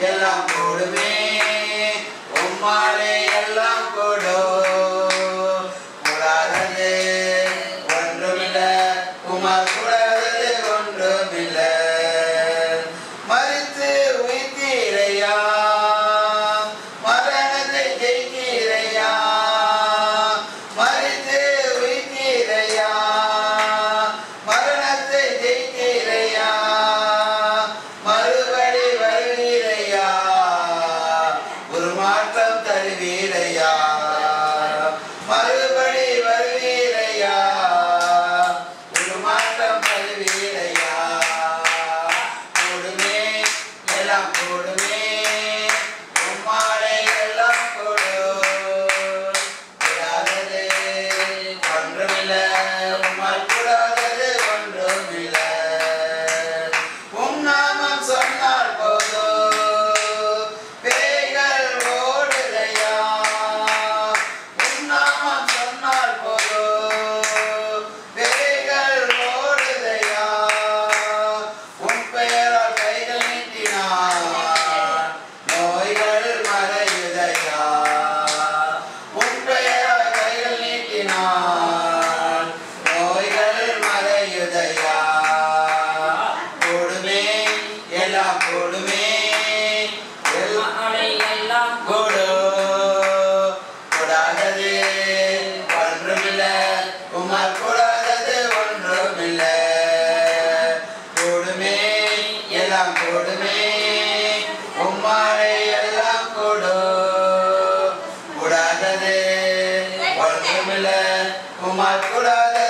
எல்லாம் கூடுமே உம்மாலே எல்லாம் கூடும் கூடாதது ஒன்றுமில்லை உம்மால் கூடாதது ஒன்றுமில்லை மரித்து உயிர்த்தீரையா மரணத்தை ஜெயித்தீரையா மரித்து உயிர்த்தீரையா மரணத்தை ஜெயித்தீரையா மறுபடி வருவீரையா ஒரு மாற்றம் தருவீரையா மறுபடி வருவீரையா ஒரு மாற்றம் தருவீரையா கூடுமே எல்லாம் கூடுமே உம்மாலே எல்லாம் கூடும் கூடாதது ஒன்றுமில்லை உம்மால் கூடாதது ஒன்றுமில்லை உம் நாமம் சொன்னால் போதும் பேய்கள் ஓடுதையா உம் நாமம் சொன்னால் போதும் பேய்கள் ஓடுதையா உம் பெயரால் கைகள் நீட்டினார் நோய்கள் மறையுதையா உம் பெயரால் கைகள் நீட்டினார் நோய்கள் மறையுதையா கூடுமே எல்லாம் கூடுமே எல்லாம் கூடும் கூடாதது ஒன்றுமில்லை உம்மால் கூடாதது ஒன்றுமில்லை கூடுமே எல்லாம் கூடுமே உம்மாலே எல்லாம் கூடும் கூடாதது ஒன்றுமில்லை உம்மால் கூடாதது